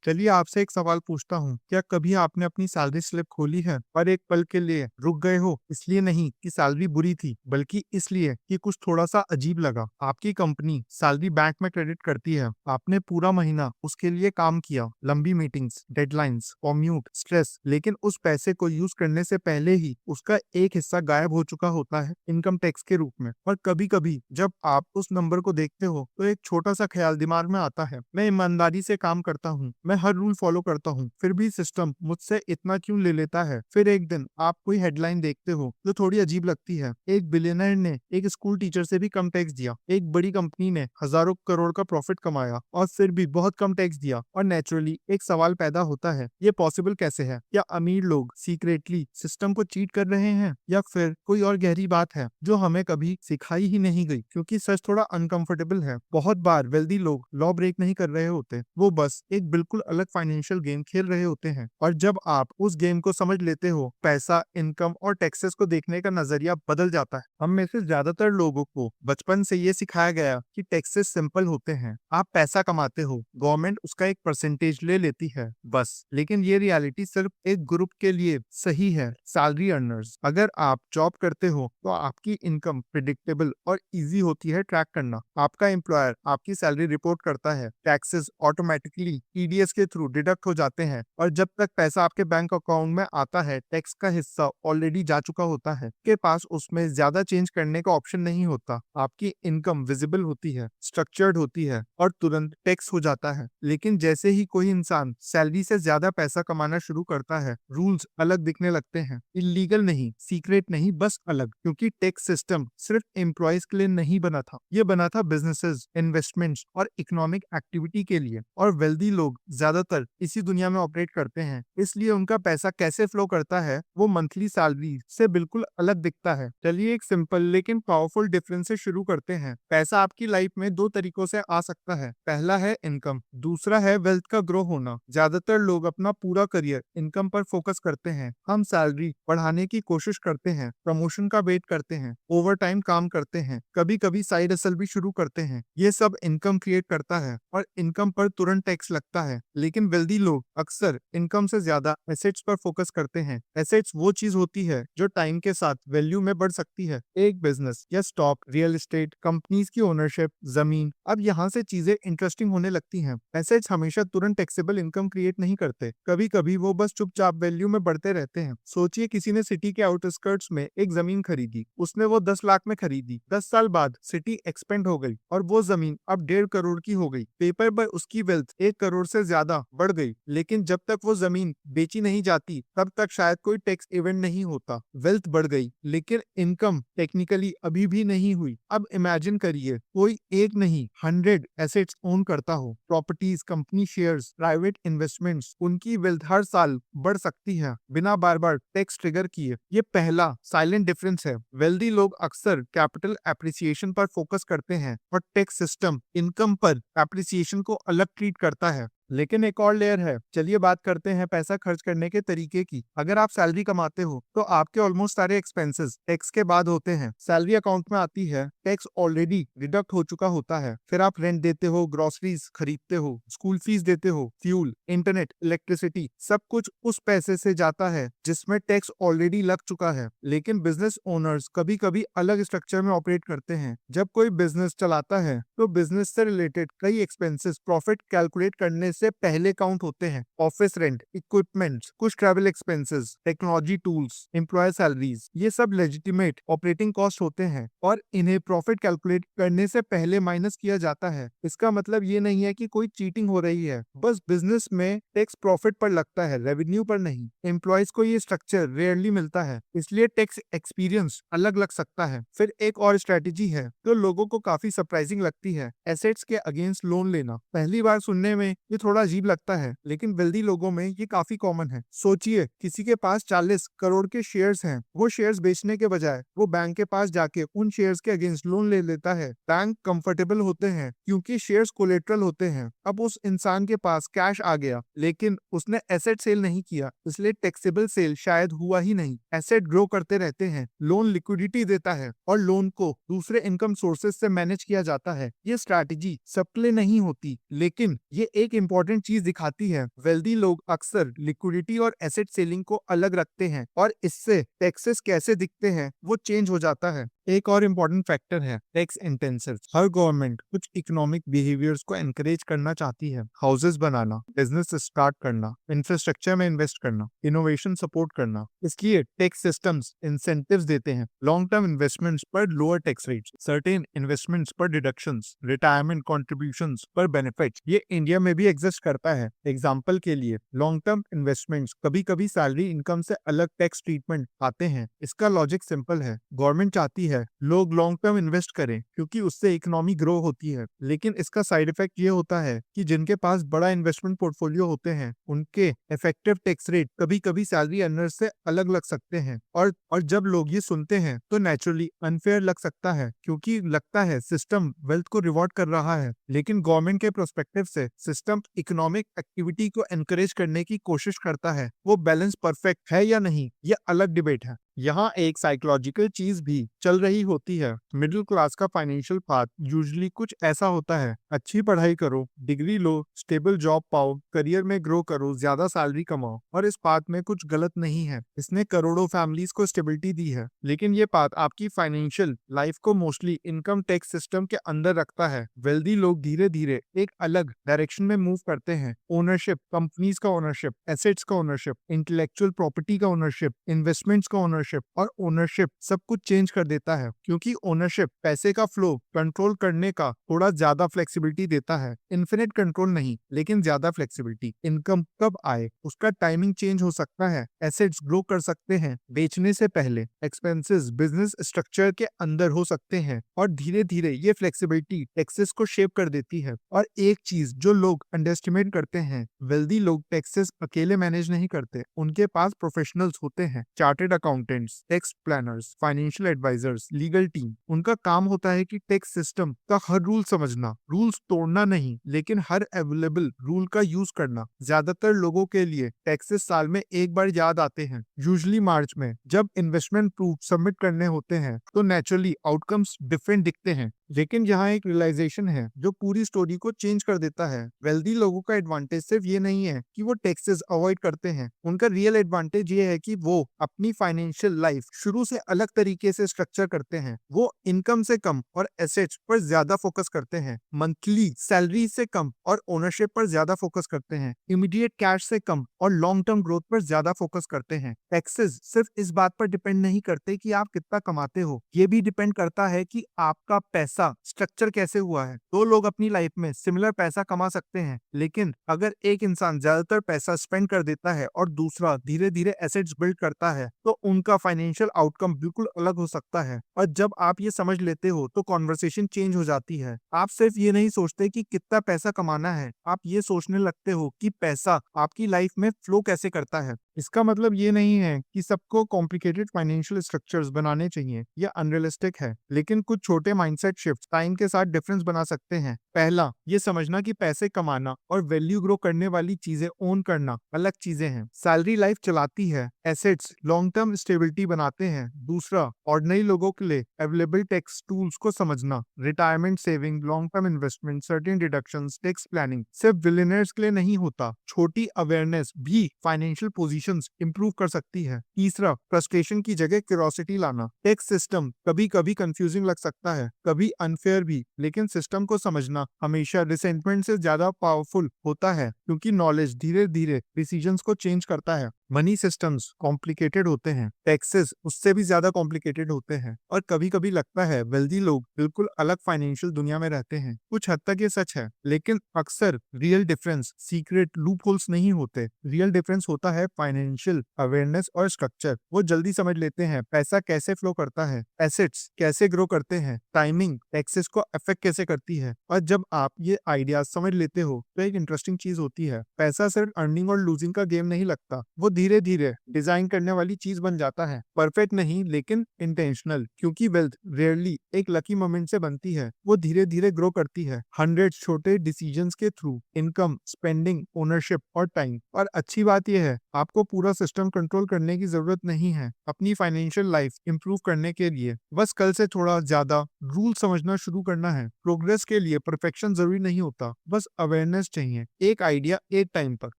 चलिए आपसे एक सवाल पूछता हूँ, क्या कभी आपने अपनी सैलरी स्लिप खोली है और एक पल के लिए रुक गए हो? इसलिए नहीं कि सैलरी बुरी थी, बल्कि इसलिए कि कुछ थोड़ा सा अजीब लगा। आपकी कंपनी सैलरी बैंक में क्रेडिट करती है, आपने पूरा महीना उसके लिए काम किया, लंबी मीटिंग्स, डेडलाइंस, कॉम्यूट, स्ट्रेस, लेकिन उस पैसे को यूज करने से पहले ही उसका एक हिस्सा गायब हो चुका होता है इनकम टैक्स के रूप में। और कभी कभी जब आप उस नंबर को देखते हो तो एक छोटा सा ख्याल दिमाग में आता है, मैं ईमानदारी से काम करता हूँ, मैं हर रूल फॉलो करता हूँ, फिर भी सिस्टम मुझसे इतना क्यों ले लेता है। फिर एक दिन आप कोई हेडलाइन देखते हो जो थोड़ी अजीब लगती है, एक बिलियनर ने एक स्कूल टीचर से भी कम टैक्स दिया, एक बड़ी कंपनी ने हजारों करोड़ का प्रॉफिट कमाया और फिर भी बहुत कम टैक्स दिया। और नेचुरली एक सवाल पैदा होता है, ये पॉसिबल कैसे है? क्या अमीर लोग सीक्रेटली सिस्टम को चीट कर रहे हैं, या फिर कोई और गहरी बात है जो हमें कभी सिखाई ही नहीं गई? क्योंकि सच थोड़ा अनकंफर्टेबल है। बहुत बार वेल्दी लोग लॉ ब्रेक नहीं कर रहे होते, वो बस एक बिल्कुल अलग फाइनेंशियल गेम खेल रहे होते हैं। और जब आप उस गेम को समझ लेते हो, पैसा, इनकम और टैक्सेस को देखने का नजरिया बदल जाता है। हम में से ज्यादातर लोगों को बचपन से ये सिखाया गया कि टैक्सेस सिंपल होते हैं, आप पैसा कमाते हो, गवर्नमेंट उसका एक परसेंटेज ले लेती है, बस। लेकिन ये रियलिटी सिर्फ एक ग्रुप के लिए सही है, सैलरी अर्नर्स। अगर आप जॉब करते हो तो आपकी इनकम प्रिडिक्टेबल और इजी होती है ट्रैक करना। आपका एम्प्लॉयर आपकी सैलरी रिपोर्ट करता है, टैक्सेस ऑटोमेटिकली टीडीएस के थ्रू डिडक्ट हो जाते हैं, और जब तक पैसा आपके बैंक अकाउंट में आता है, टैक्स का हिस्सा ऑलरेडी जा चुका होता है। के पास उसमें ज्यादा चेंज करने का ऑप्शन नहीं होता। आपकी इनकम विजिबल होती है, स्ट्रक्चर्ड होती है और तुरंत टैक्स हो जाता है। लेकिन जैसे ही कोई इंसान सैलरी से ज्यादा पैसा कमाना शुरू करता है, रूल्स अलग दिखने लगते हैं। इलीगल नहीं, सीक्रेट नहीं, बस अलग। क्योंकि टैक्स सिस्टम सिर्फ एम्प्लॉयज के लिए नहीं बना था, ये बना था बिजनेसेस, इन्वेस्टमेंट्स और इकोनॉमिक एक्टिविटी के लिए। और वेल्दी लोग ज्यादातर इसी दुनिया में ऑपरेट करते हैं, इसलिए उनका पैसा कैसे फ्लो करता है वो मंथली सैलरी से बिल्कुल अलग दिखता है। चलिए एक सिंपल लेकिन पावरफुल डिफरेंस से शुरू करते हैं। पैसा आपकी लाइफ में दो तरीकों से आ सकता है, पहला है इनकम, दूसरा है वेल्थ का ग्रो होना। ज्यादातर लोग अपना पूरा करियर इनकम पर फोकस करते हैं। हम सैलरी बढ़ाने की कोशिश करते हैं, प्रमोशन का वेट करते हैं, ओवर टाइम काम करते हैं, कभी कभी साइड हसल भी शुरू करते हैं। ये सब इनकम क्रिएट करता है और इनकम पर तुरंत टैक्स लगता है। लेकिन वेल्दी लोग अक्सर इनकम से ज्यादा एसेट्स पर फोकस करते हैं। एसेट्स वो चीज होती है जो टाइम के साथ वैल्यू में बढ़ सकती है, एक बिजनेस या स्टॉक, रियल एस्टेट, कंपनीज की ओनरशिप, जमीन। अब यहाँ से चीजें इंटरेस्टिंग होने लगती हैं। एसेट्स हमेशा तुरंत टैक्सेबल इनकम क्रिएट नहीं करते, कभी कभी वो बस चुपचाप वैल्यू में बढ़ते रहते हैं। सोचिए किसी ने सिटी के आउटस्कर्ट्स में एक जमीन खरीदी, उसने वो 10 लाख में खरीदी। 10 साल बाद सिटी एक्सपेंड हो गई और वो जमीन अब 1.5 करोड़ की हो गई। पेपर पर उसकी वेल्थ 1 करोड़ से ज्यादा बढ़ गई, लेकिन जब तक वो जमीन बेची नहीं जाती तब तक शायद कोई टैक्स इवेंट नहीं होता। वेल्थ बढ़ गई लेकिन इनकम टेक्निकली अभी भी नहीं हुई। अब इमेजिन करिए कोई एक नहीं 100 एसेट्स ओन करता हो, properties, company shares, private investments. उनकी वेल्थ हर साल बढ़ सकती है बिना बार बार टैक्स ट्रिगर किए। ये पहला साइलेंट डिफरेंस है। वेल्दी लोग अक्सर कैपिटल एप्रिसिएशन पर फोकस करते हैं और टैक्स सिस्टम इनकम पर एप्रिसिएशन को अलग ट्रीट करता है। लेकिन एक और लेयर है। चलिए बात करते हैं पैसा खर्च करने के तरीके की। अगर आप सैलरी कमाते हो तो आपके ऑलमोस्ट सारे एक्सपेंसेस टैक्स के बाद होते हैं। सैलरी अकाउंट में आती है, टैक्स ऑलरेडी डिडक्ट हो चुका होता है। फिर आप रेंट देते हो, ग्रोसरीज खरीदते हो, स्कूल फीस देते हो, फ्यूल, इंटरनेट, इलेक्ट्रिसिटी, सब कुछ उस पैसे से जाता है जिसमें टैक्स ऑलरेडी लग चुका है। लेकिन बिजनेस ओनर्स कभी कभी अलग स्ट्रक्चर में ऑपरेट करते हैं। जब कोई बिजनेस चलाता है तो बिजनेस से रिलेटेड कई एक्सपेंसेस प्रॉफिट कैलकुलेट करने से पहले काउंट होते हैं। ऑफिस रेंट, इक्विपमेंट, कुछ travel expenses, technology tools, employ salaries, ये सब लेजिटिमेट ऑपरेटिंग कॉस्ट होते हैं और इन्हें प्रॉफिट कैलकुलेट करने से पहले माइनस किया जाता है। इसका मतलब ये नहीं है कि कोई चीटिंग हो रही है, बस बिजनेस में टैक्स प्रॉफिट पर लगता है, रेवेन्यू पर नहीं। एम्प्लॉयज को ये स्ट्रक्चर रेयरली मिलता है, इसलिए टैक्स एक्सपीरियंस अलग लग सकता है। फिर एक और स्ट्रेटेजी है जो लोगों को काफी सरप्राइजिंग लगती है, एसेट्स के अगेंस्ट लोन लेना। पहली बार सुनने में ये थोड़ा अजीब लगता है, लेकिन वेल्दी लोगों में ये काफी कॉमन है। सोचिए किसी के पास 40 करोड़ के शेयर्स हैं, वो शेयर्स बेचने के बजाय वो बैंक के पास जाके उन शेयर्स के अगेंस्ट लोन ले लेता है। बैंक कंफर्टेबल होते हैं क्योंकि शेयर्स कोलेट्रल होते हैं। अब उस इंसान के पास कैश आ गया, लेकिन उसने एसेट सेल नहीं किया, इसलिए टैक्सेबल सेल शायद हुआ ही नहीं। एसेट ग्रो करते रहते हैं, लोन लिक्विडिटी देता है और लोन को दूसरे इनकम सोर्सेज से मैनेज किया जाता है। ये स्ट्रैटेजी सबके लिए नहीं होती, लेकिन ये एक इंपॉर्टेंट इम्पोर्टेंट चीज दिखाती है, वेल्दी लोग अक्सर लिक्विडिटी और एसेट सेलिंग को अलग रखते हैं और इससे टैक्सेस कैसे दिखते हैं वो चेंज हो जाता है। एक और इम्पोर्टेंट फैक्टर है टैक्स इंटेंसिव। हर गवर्नमेंट कुछ इकोनॉमिक बिहेवियर्स को एनकरेज करना चाहती है, हाउसेस बनाना, बिजनेस स्टार्ट करना, इंफ्रास्ट्रक्चर में इन्वेस्ट करना, इनोवेशन सपोर्ट करना। इसलिए टैक्स सिस्टम्स इंसेंटिव्स देते हैं, लॉन्ग टर्म इन्वेस्टमेंट्स पर lower tax rates, certain investments पर डिडक्शंस, रिटायरमेंट कॉन्ट्रीब्यूशंस पर बेनिफिट्स। ये इंडिया में भी एग्जिस्ट करता है। एग्जाम्पल के लिए लॉन्ग टर्म इन्वेस्टमेंट्स कभी कभी सैलरी इनकम से अलग टैक्स ट्रीटमेंट आते हैं। इसका लॉजिक सिंपल है, गवर्नमेंट चाहती है लोग लॉन्ग टर्म इन्वेस्ट करें क्योंकि उससे इकोनॉमी ग्रो होती है, लेकिन इसका साइड इफेक्ट ये होता है कि जिनके पास बड़ा इन्वेस्टमेंट पोर्टफोलियो होते हैं उनके इफेक्टिव टैक्स रेट कभी कभी सैलरी अर्नर्स से अलग लग सकते हैं। और जब लोग ये सुनते हैं तो नेचुरली अनफेयर लग सकता है, क्योंकि लगता है सिस्टम वेल्थ को रिवॉर्ड कर रहा है, लेकिन गवर्नमेंट के प्रोस्पेक्टिव से सिस्टम इकोनॉमिक एक्टिविटी को एनकरेज करने की कोशिश करता है। वो बैलेंस परफेक्ट है या नहीं, ये अलग डिबेट है। यहाँ एक साइकोलॉजिकल चीज भी चल रही होती है। मिडिल क्लास का फाइनेंशियल पाथ यूजुअली कुछ ऐसा होता है, अच्छी पढ़ाई करो, डिग्री लो, स्टेबल जॉब पाओ, करियर में ग्रो करो, ज्यादा सैलरी कमाओ। और इस पाथ में कुछ गलत नहीं है, इसने करोड़ों फैमिलीज को स्टेबिलिटी दी है। लेकिन ये पाथ आपकी फाइनेंशियल लाइफ को मोस्टली इनकम टैक्स सिस्टम के अंदर रखता है। वेल्दी लोग धीरे धीरे एक अलग डायरेक्शन में मूव करते हैं। ओनरशिप, कंपनीज का ओनरशिप, एसेट्स का ओनरशिप, इंटेलेक्चुअल प्रॉपर्टी का ओनरशिप, इन्वेस्टमेंट्स का ओनरशिप और ओनरशिप सब कुछ चेंज कर देता है, क्योंकि ओनरशिप पैसे का फ्लो कंट्रोल करने का थोड़ा ज्यादा फ्लेक्सिबिलिटी देता है। इन्फिनिट कंट्रोल नहीं, लेकिन ज्यादा फ्लेक्सिबिलिटी। इनकम कब आए उसका टाइमिंग चेंज हो सकता है, एसेट्स ग्रो कर सकते हैं बेचने से पहले, एक्सपेंसेस बिजनेस स्ट्रक्चर के अंदर हो सकते हैं, और धीरे धीरे ये फ्लेक्सिबिलिटी टैक्सेस को शेप कर देती है। और एक चीज जो लोग अंडरएस्टिमेट करते हैं, वेल्दी लोग टैक्सेस अकेले मैनेज नहीं करते, उनके पास प्रोफेशनल्स होते हैं, chartered accountants, tax planners, financial advisers, legal team. उनका काम होता है कि टैक्स सिस्टम का हर रूल समझना, रूल्स तोड़ना नहीं, लेकिन हर अवेलेबल रूल का यूज करना। ज्यादातर लोगों के लिए टैक्सेस साल में एक बार याद आते हैं, यूजुअली मार्च में, जब इन्वेस्टमेंट प्रूफ सबमिट करने होते हैं, तो नेचुरली आउटकम्स डिफरेंट दिखते हैं। लेकिन यहाँ एक रियलाइजेशन है जो पूरी स्टोरी को चेंज कर देता है। वेल्दी लोगों का एडवांटेज सिर्फ ये नहीं है कि वो टैक्सेस अवॉइड करते हैं, उनका रियल एडवांटेज ये है कि वो अपनी फाइनेंशियल लाइफ शुरू से अलग तरीके से स्ट्रक्चर करते हैं। वो इनकम से कम और एसेट्स पर ज्यादा फोकस करते हैं, मंथली सैलरी से कम और ओनरशिप पर ज्यादा फोकस करते हैं, इमीडिएट कैश से कम और लॉन्ग टर्म ग्रोथ पर ज्यादा फोकस करते हैं। टैक्सेस सिर्फ इस बात पर डिपेंड नहीं करते कि आप कितना कमाते हो, ये भी डिपेंड करता है कि आपका पैसा स्ट्रक्चर कैसे हुआ है। दो लोग अपनी लाइफ में सिमिलर पैसा कमा सकते हैं, लेकिन अगर एक इंसान ज्यादातर पैसा स्पेंड कर देता है और दूसरा धीरे धीरे एसेट्स बिल्ड करता है, तो उनका फाइनेंशियल आउटकम बिल्कुल अलग हो सकता है। और जब आप ये समझ लेते हो तो कॉन्वर्सेशन चेंज हो जाती है। आप सिर्फ ये नहीं सोचते कि कितना पैसा कमाना है, आप ये सोचने लगते हो कि पैसा आपकी लाइफ में फ्लो कैसे करता है। इसका मतलब ये नहीं है कि सबको कॉम्प्लिकेटेड फाइनेंशियल स्ट्रक्चर्स बनाने चाहिए, यह अनरियलिस्टिक है, लेकिन कुछ छोटे माइंडसेट शिफ्ट टाइम के साथ डिफरेंस बना सकते हैं। पहला, ये समझना कि पैसे कमाना और वैल्यू ग्रो करने वाली चीजें ओन करना अलग चीजें हैं। सैलरी लाइफ चलाती है, एसेट्स लॉन्ग टर्म स्टेबिलिटी बनाते हैं। दूसरा, ऑर्डिनरी लोगों के लिए अवेलेबल टैक्स टूल्स को समझना, retirement saving, long term investment, certain deductions, tax planning सिर्फ बिलियनर्स के लिए नहीं होता। छोटी अवेयरनेस भी फाइनेंशियल पोजीशंस इंप्रूव कर सकती है। तीसरा, फ्रस्ट्रेशन की जगह क्यूरियोसिटी लाना। टैक्स सिस्टम कभी कभी कंफ्यूजिंग लग सकता है, कभी अनफेयर भी, लेकिन सिस्टम को समझना हमेशा रिसेंटमेंट से ज्यादा पावरफुल होता है, क्योंकि नॉलेज धीरे धीरे डिसीजंस को चेंज करता है। मनी सिस्टम्स कॉम्प्लिकेटेड होते हैं, टैक्सेस उससे भी ज्यादा कॉम्प्लिकेटेड होते हैं, और कभी कभी लगता है वेल्दी लोग बिल्कुल अलग फाइनेंशियल दुनिया में रहते हैं। कुछ हद तक ये सच है, लेकिन अक्सर real difference secret loop holes नहीं होते। रियल डिफरेंस होता है फाइनेंशियल अवेयरनेस और स्ट्रक्चर। वो जल्दी समझ लेते हैं पैसा कैसे फ्लो करता है, एसेट्स कैसे ग्रो करते हैं, टाइमिंग टैक्सेस को अफेक्ट कैसे करती है। और जब आप ये आइडिया समझ लेते हो तो एक इंटरेस्टिंग चीज होती है, पैसा सिर्फ अर्निंग और लूजिंग का गेम नहीं लगता, वो धीरे धीरे डिजाइन करने वाली चीज बन जाता है। परफेक्ट नहीं लेकिन इंटेंशनल, क्योंकि वेल्थ रेयरली एक लकी मोमेंट से बनती है, वो धीरे धीरे ग्रो करती है 100 छोटे डिसीजंस के थ्रू, इनकम, स्पेंडिंग, ओनरशिप और टाइम। और अच्छी बात यह है, आपको पूरा सिस्टम कंट्रोल करने की जरूरत नहीं है अपनी फाइनेंशियल लाइफ इंप्रूव करने के लिए। बस कल से थोड़ा ज्यादा रूल समझना शुरू करना है। प्रोग्रेस के लिए परफेक्शन जरूरी नहीं होता, बस अवेयरनेस चाहिए, एक आइडिया एक टाइम पर।